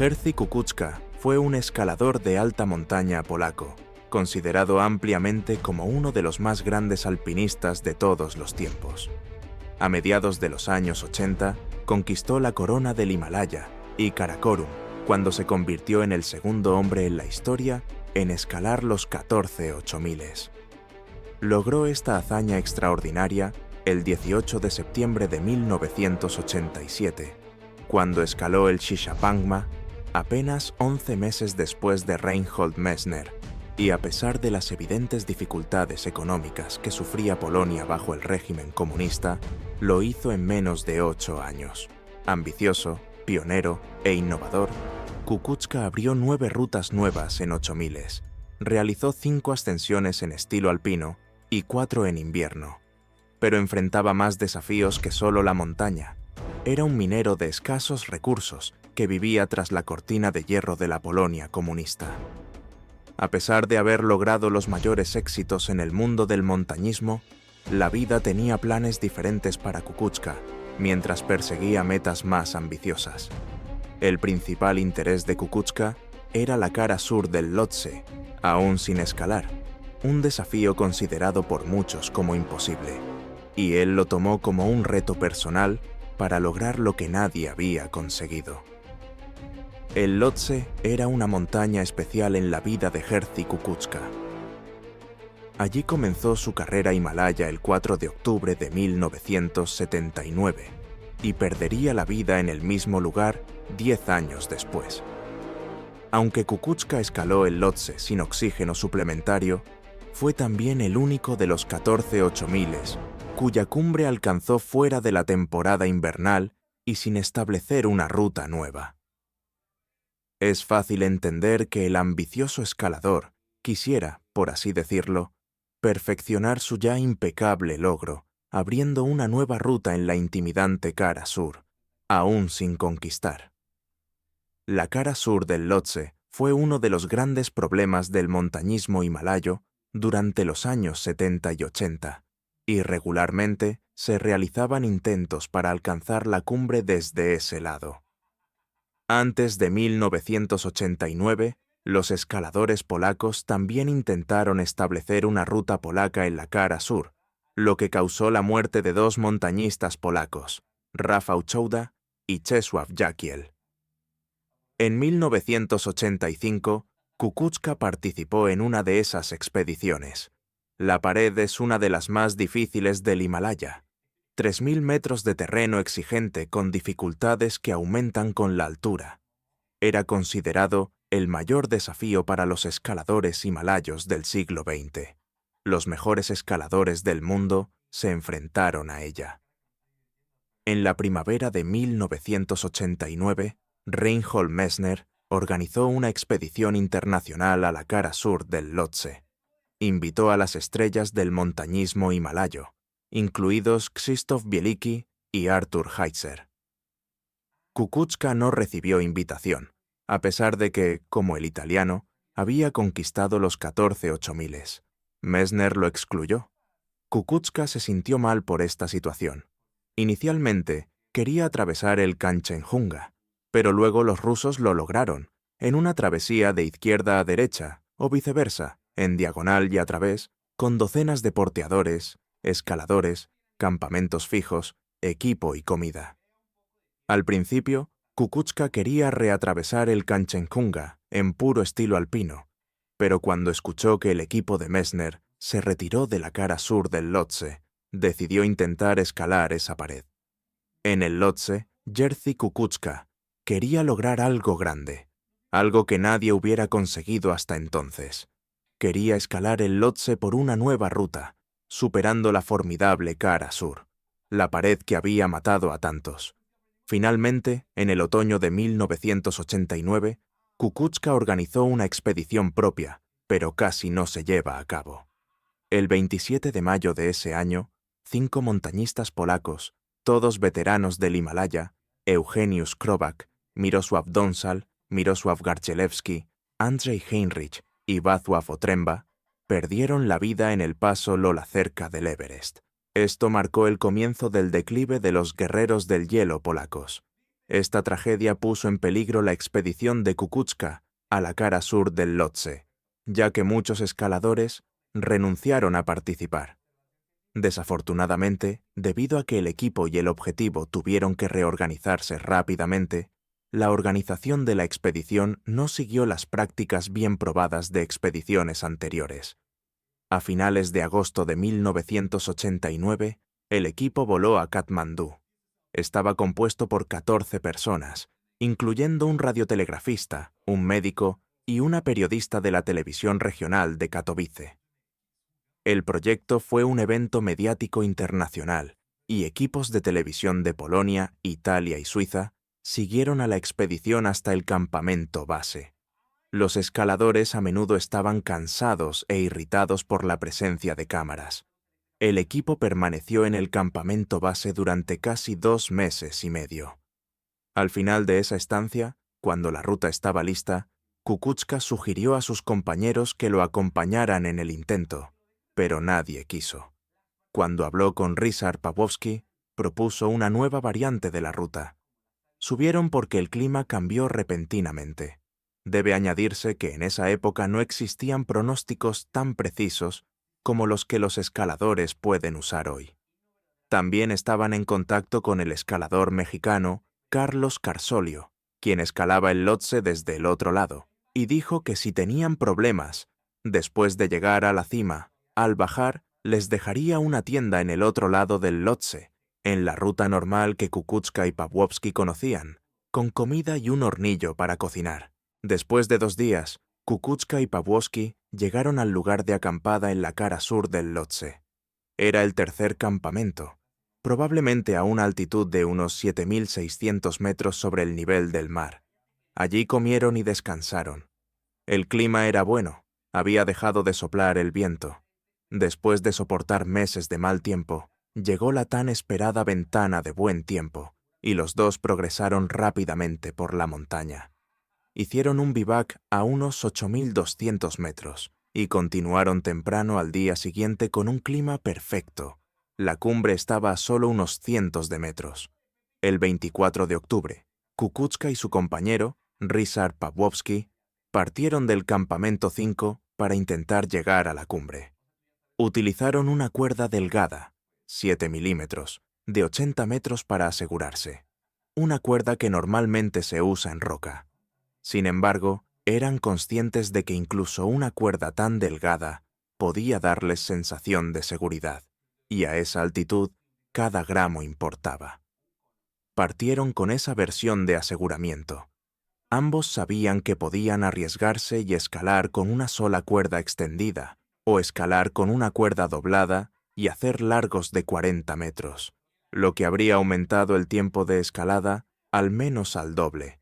Jerzy Kukuczka fue un escalador de alta montaña polaco, considerado ampliamente como uno de los más grandes alpinistas de todos los tiempos. A mediados de los años 80, conquistó la corona del Himalaya y Karakorum, cuando se convirtió en el segundo hombre en la historia en escalar los 14 8000. Logró esta hazaña extraordinaria el 18 de septiembre de 1987, cuando escaló el Shishapangma apenas 11 meses después de Reinhold Messner, y a pesar de las evidentes dificultades económicas que sufría Polonia bajo el régimen comunista, lo hizo en menos de 8 años. Ambicioso, pionero e innovador, Kukuczka abrió 9 rutas nuevas en 8000, realizó 5 ascensiones en estilo alpino y 4 en invierno, pero enfrentaba más desafíos que solo la montaña. Era un minero de escasos recursos que vivía tras la cortina de hierro de la Polonia comunista. A pesar de haber logrado los mayores éxitos en el mundo del montañismo, la vida tenía planes diferentes para Kukuczka, mientras perseguía metas más ambiciosas. El principal interés de Kukuczka era la cara sur del Lhotse, aún sin escalar, un desafío considerado por muchos como imposible, y él lo tomó como un reto personal para lograr lo que nadie había conseguido. El Lhotse era una montaña especial en la vida de Jerzy Kukuczka. Allí comenzó su carrera himalaya el 4 de octubre de 1979 y perdería la vida en el mismo lugar 10 años después. Aunque Kukuczka escaló el Lhotse sin oxígeno suplementario, fue también el único de los 14 8000 cuya cumbre alcanzó fuera de la temporada invernal y sin establecer una ruta nueva. Es fácil entender que el ambicioso escalador quisiera, por así decirlo, perfeccionar su ya impecable logro, abriendo una nueva ruta en la intimidante cara sur, aún sin conquistar. La cara sur del Lhotse fue uno de los grandes problemas del montañismo himalayo durante los años 70 y 80, y regularmente se realizaban intentos para alcanzar la cumbre desde ese lado. Antes de 1989, los escaladores polacos también intentaron establecer una ruta polaca en la cara sur, lo que causó la muerte de 2 montañistas polacos, Rafał Choda y Czesław Jakiel. En 1985, Kukuczka participó en una de esas expediciones. La pared es una de las más difíciles del Himalaya. 3000 metros de terreno exigente con dificultades que aumentan con la altura. Era considerado el mayor desafío para los escaladores himalayos del siglo XX. Los mejores escaladores del mundo se enfrentaron a ella. En la primavera de 1989, Reinhold Messner organizó una expedición internacional a la cara sur del Lhotse. Invitó a las estrellas del montañismo himalayo, incluidos Krzysztof Bielicki y Artur Heitzer. Kukuczka no recibió invitación, a pesar de que, como el italiano, había conquistado los 14 8000. Messner lo excluyó. Kukuczka se sintió mal por esta situación. Inicialmente, quería atravesar el Kanchenjunga, pero luego los rusos lo lograron, en una travesía de izquierda a derecha, o viceversa, en diagonal y a través, con docenas de porteadores, escaladores, campamentos fijos, equipo y comida. Al principio, Kukuczka quería reatravesar el Kanchenjunga en puro estilo alpino, pero cuando escuchó que el equipo de Messner se retiró de la cara sur del Lhotse, decidió intentar escalar esa pared. En el Lhotse, Jerzy Kukuczka quería lograr algo grande, algo que nadie hubiera conseguido hasta entonces. Quería escalar el Lhotse por una nueva ruta, superando la formidable cara sur, la pared que había matado a tantos. Finalmente, en el otoño de 1989, Kukuczka organizó una expedición propia, pero casi no se lleva a cabo. El 27 de mayo de ese año, 5 montañistas polacos, todos veteranos del Himalaya, Eugeniusz Krobak, Mirosław Donsal, Mirosław Garcielewski, Andrzej Heinrich y Wacław Otręba, perdieron la vida en el paso Lola cerca del Everest. Esto marcó el comienzo del declive de los guerreros del hielo polacos. Esta tragedia puso en peligro la expedición de Kukuczka a la cara sur del Lhotse, ya que muchos escaladores renunciaron a participar. Desafortunadamente, debido a que el equipo y el objetivo tuvieron que reorganizarse rápidamente, la organización de la expedición no siguió las prácticas bien probadas de expediciones anteriores. A finales de agosto de 1989, el equipo voló a Katmandú. Estaba compuesto por 14 personas, incluyendo un radiotelegrafista, un médico y una periodista de la televisión regional de Katowice. El proyecto fue un evento mediático internacional y equipos de televisión de Polonia, Italia y Suiza siguieron a la expedición hasta el campamento base. Los escaladores a menudo estaban cansados e irritados por la presencia de cámaras. El equipo permaneció en el campamento base durante casi 2 meses y medio. Al final de esa estancia, cuando la ruta estaba lista, Kukuczka sugirió a sus compañeros que lo acompañaran en el intento, pero nadie quiso. Cuando habló con Ryszard Pawłowski, propuso una nueva variante de la ruta. Subieron porque el clima cambió repentinamente. Debe añadirse que en esa época no existían pronósticos tan precisos como los que los escaladores pueden usar hoy. También estaban en contacto con el escalador mexicano Carlos Carsolio, quien escalaba el Lhotse desde el otro lado, y dijo que si tenían problemas, después de llegar a la cima, al bajar, les dejaría una tienda en el otro lado del Lhotse, en la ruta normal que Kukuczka y Pawłowski conocían, con comida y un hornillo para cocinar. Después de 2 días, Kukuczka y Pawłowski llegaron al lugar de acampada en la cara sur del Lhotse. Era el tercer campamento, probablemente a una altitud de unos 7.600 metros sobre el nivel del mar. Allí comieron y descansaron. El clima era bueno, había dejado de soplar el viento. Después de soportar meses de mal tiempo, llegó la tan esperada ventana de buen tiempo, y los dos progresaron rápidamente por la montaña. Hicieron un bivac a unos 8.200 metros y continuaron temprano al día siguiente con un clima perfecto. La cumbre estaba a solo unos cientos de metros. El 24 de octubre, Kukuczka y su compañero, Ryszard Pawłowski, partieron del campamento 5 para intentar llegar a la cumbre. Utilizaron una cuerda delgada, 7 milímetros, de 80 metros para asegurarse. Una cuerda que normalmente se usa en roca. Sin embargo, eran conscientes de que incluso una cuerda tan delgada podía darles sensación de seguridad, y a esa altitud cada gramo importaba. Partieron con esa versión de aseguramiento. Ambos sabían que podían arriesgarse y escalar con una sola cuerda extendida, o escalar con una cuerda doblada y hacer largos de 40 metros, lo que habría aumentado el tiempo de escalada al menos al doble.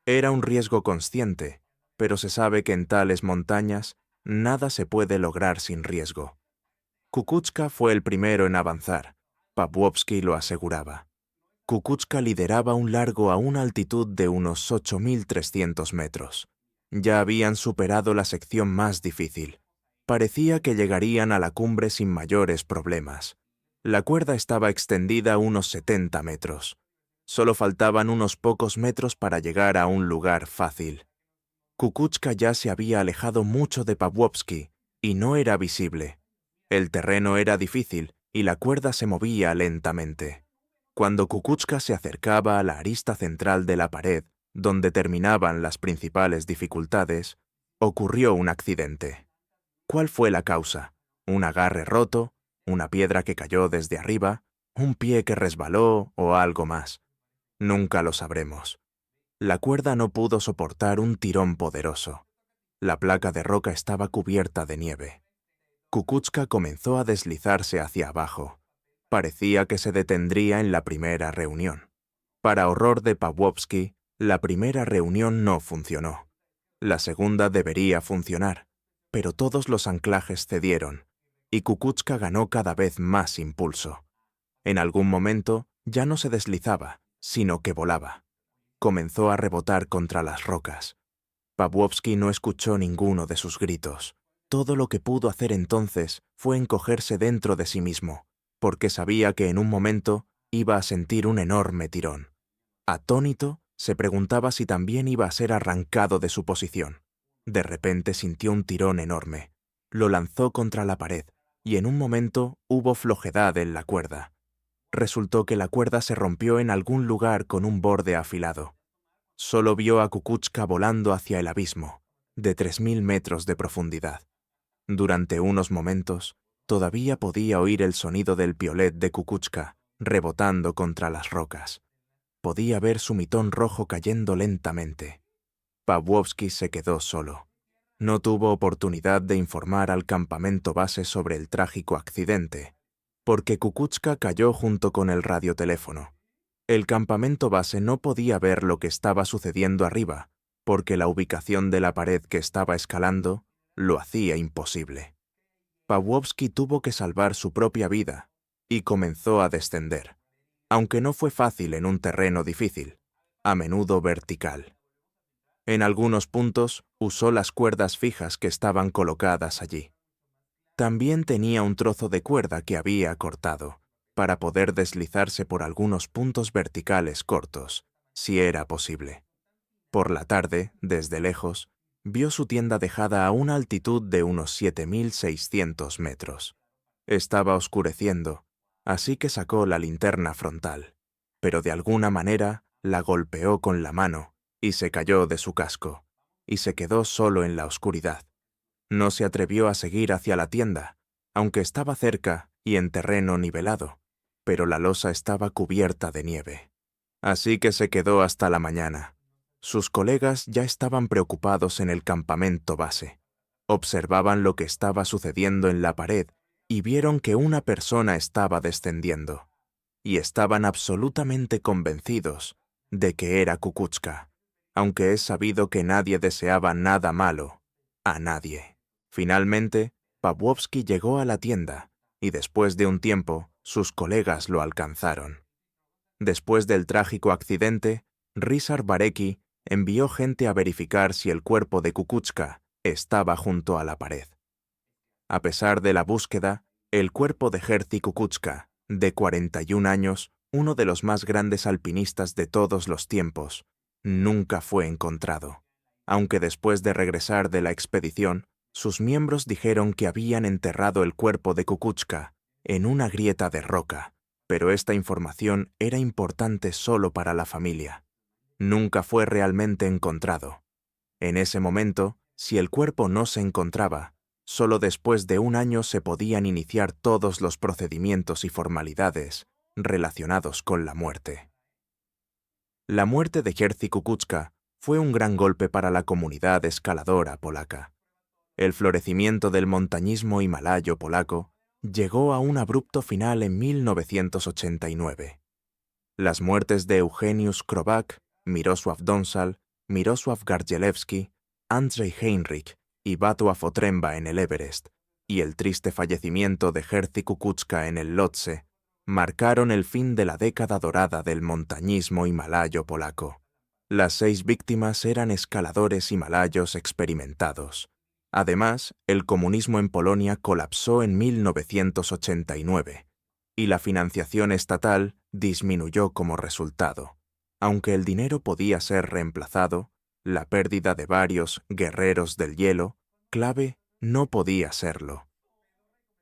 Era un riesgo consciente, pero se sabe que en tales montañas nada se puede lograr sin riesgo. Kukuczka fue el primero en avanzar, Pawłowski lo aseguraba. Kukuczka lideraba un largo a una altitud de unos 8.300 metros. Ya habían superado la sección más difícil. Parecía que llegarían a la cumbre sin mayores problemas. La cuerda estaba extendida a unos 70 metros. Solo faltaban unos pocos metros para llegar a un lugar fácil. Kukuczka ya se había alejado mucho de Pawłowski y no era visible. El terreno era difícil y la cuerda se movía lentamente. Cuando Kukuczka se acercaba a la arista central de la pared, donde terminaban las principales dificultades, ocurrió un accidente. ¿Cuál fue la causa? ¿Un agarre roto? ¿Una piedra que cayó desde arriba? ¿Un pie que resbaló o algo más? Nunca lo sabremos. La cuerda no pudo soportar un tirón poderoso. La placa de roca estaba cubierta de nieve. Kukuczka comenzó a deslizarse hacia abajo. Parecía que se detendría en la primera reunión. Para horror de Pawłowski, la primera reunión no funcionó. La segunda debería funcionar, pero todos los anclajes cedieron, y Kukuczka ganó cada vez más impulso. En algún momento ya no se deslizaba, sino que volaba. Comenzó a rebotar contra las rocas. Pawłowski no escuchó ninguno de sus gritos. Todo lo que pudo hacer entonces fue encogerse dentro de sí mismo, porque sabía que en un momento iba a sentir un enorme tirón. Atónito, se preguntaba si también iba a ser arrancado de su posición. De repente sintió un tirón enorme. Lo lanzó contra la pared, y en un momento hubo flojedad en la cuerda. Resultó que la cuerda se rompió en algún lugar con un borde afilado. Solo vio a Kukuczka volando hacia el abismo, de 3000 metros de profundidad. Durante unos momentos, todavía podía oír el sonido del piolet de Kukuczka rebotando contra las rocas. Podía ver su mitón rojo cayendo lentamente. Pawłowski se quedó solo. No tuvo oportunidad de informar al campamento base sobre el trágico accidente, porque Kukuczka cayó junto con el radioteléfono. El campamento base no podía ver lo que estaba sucediendo arriba, porque la ubicación de la pared que estaba escalando lo hacía imposible. Pawłowski tuvo que salvar su propia vida y comenzó a descender, aunque no fue fácil en un terreno difícil, a menudo vertical. En algunos puntos usó las cuerdas fijas que estaban colocadas allí. También tenía un trozo de cuerda que había cortado, para poder deslizarse por algunos puntos verticales cortos, si era posible. Por la tarde, desde lejos, vio su tienda dejada a una altitud de unos 7600 metros. Estaba oscureciendo, así que sacó la linterna frontal, pero de alguna manera la golpeó con la mano y se cayó de su casco, y se quedó solo en la oscuridad. No se atrevió a seguir hacia la tienda, aunque estaba cerca y en terreno nivelado, pero la losa estaba cubierta de nieve. Así que se quedó hasta la mañana. Sus colegas ya estaban preocupados en el campamento base. Observaban lo que estaba sucediendo en la pared y vieron que una persona estaba descendiendo. Y estaban absolutamente convencidos de que era Kukuczka, aunque es sabido que nadie deseaba nada malo a nadie. Finalmente, Pawłowski llegó a la tienda y después de un tiempo, sus colegas lo alcanzaron. Después del trágico accidente, Ryszard Barecki envió gente a verificar si el cuerpo de Kukuczka estaba junto a la pared. A pesar de la búsqueda, el cuerpo de Jerzy Kukuczka, de 41 años, uno de los más grandes alpinistas de todos los tiempos, nunca fue encontrado, aunque después de regresar de la expedición, sus miembros dijeron que habían enterrado el cuerpo de Kukuczka en una grieta de roca, pero esta información era importante solo para la familia. Nunca fue realmente encontrado. En ese momento, si el cuerpo no se encontraba, solo después de un año se podían iniciar todos los procedimientos y formalidades relacionados con la muerte. La muerte de Jerzy Kukuczka fue un gran golpe para la comunidad escaladora polaca. El florecimiento del montañismo himalayo polaco llegó a un abrupto final en 1989. Las muertes de Eugeniusz Krowak, Mirosław Donsal, Mirosław Gardzielewski, Andrzej Heinrich y Wacław Otręba en el Everest, y el triste fallecimiento de Jerzy Kukuczka en el Lhotse, marcaron el fin de la década dorada del montañismo himalayo polaco. Las 6 víctimas eran escaladores himalayos experimentados. Además, el comunismo en Polonia colapsó en 1989, y la financiación estatal disminuyó como resultado. Aunque el dinero podía ser reemplazado, la pérdida de varios guerreros del hielo, clave, no podía serlo.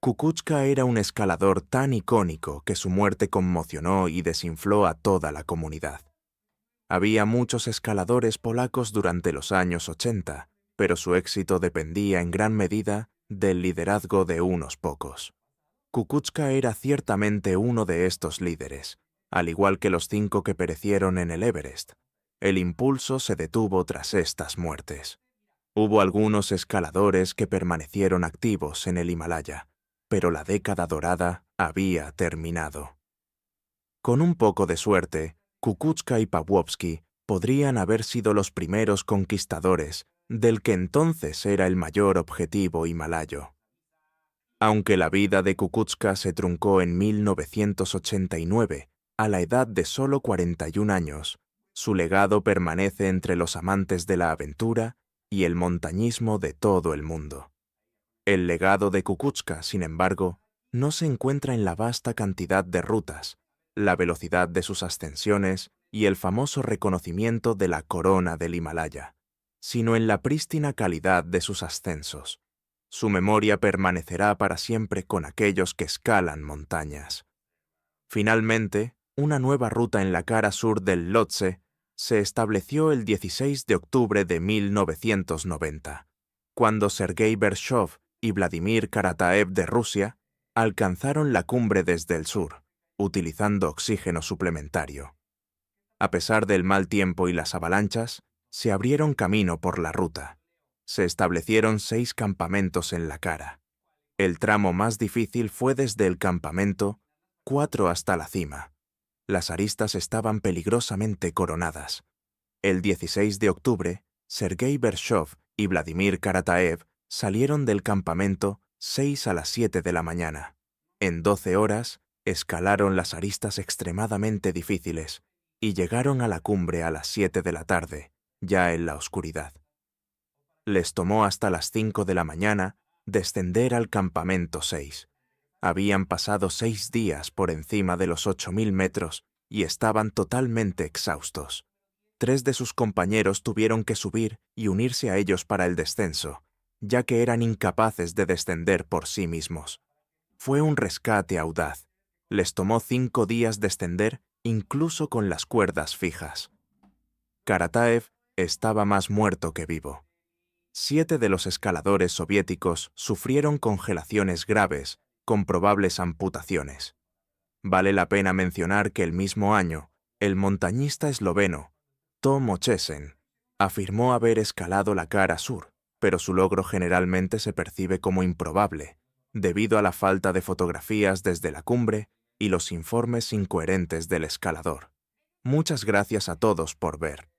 Kukuczka era un escalador tan icónico que su muerte conmocionó y desinfló a toda la comunidad. Había muchos escaladores polacos durante los años 80, pero su éxito dependía en gran medida del liderazgo de unos pocos. Kukuczka era ciertamente uno de estos líderes, al igual que los 5 que perecieron en el Everest. El impulso se detuvo tras estas muertes. Hubo algunos escaladores que permanecieron activos en el Himalaya, pero la década dorada había terminado. Con un poco de suerte, Kukuczka y Pawłowski podrían haber sido los primeros conquistadores del que entonces era el mayor objetivo himalayo. Aunque la vida de Kukuczka se truncó en 1989, a la edad de solo 41 años, su legado permanece entre los amantes de la aventura y el montañismo de todo el mundo. El legado de Kukuczka, sin embargo, no se encuentra en la vasta cantidad de rutas, la velocidad de sus ascensiones y el famoso reconocimiento de la corona del Himalaya, sino en la prístina calidad de sus ascensos. Su memoria permanecerá para siempre con aquellos que escalan montañas. Finalmente, una nueva ruta en la cara sur del Lhotse se estableció el 16 de octubre de 1990, cuando Sergei Bershov y Vladimir Karataev de Rusia alcanzaron la cumbre desde el sur, utilizando oxígeno suplementario. A pesar del mal tiempo y las avalanchas, se abrieron camino por la ruta. Se establecieron 6 campamentos en la cara. El tramo más difícil fue desde el campamento 4 hasta la cima. Las aristas estaban peligrosamente coronadas. El 16 de octubre, Sergei Bershov y Vladimir Karataev salieron del campamento 6 a las 7 de la mañana. En 12 horas, escalaron las aristas extremadamente difíciles y llegaron a la cumbre a las 7 de la tarde, ya en la oscuridad. Les tomó hasta las 5 de la mañana descender al campamento 6. Habían pasado 6 días por encima de los 8.000 metros y estaban totalmente exhaustos. 3 de sus compañeros tuvieron que subir y unirse a ellos para el descenso, ya que eran incapaces de descender por sí mismos. Fue un rescate audaz. Les tomó 5 días descender incluso con las cuerdas fijas. Karataev estaba más muerto que vivo. 7 de los escaladores soviéticos sufrieron congelaciones graves, con probables amputaciones. Vale la pena mencionar que el mismo año, el montañista esloveno Tomo Chesen afirmó haber escalado la cara sur, pero su logro generalmente se percibe como improbable, debido a la falta de fotografías desde la cumbre y los informes incoherentes del escalador. Muchas gracias a todos por ver.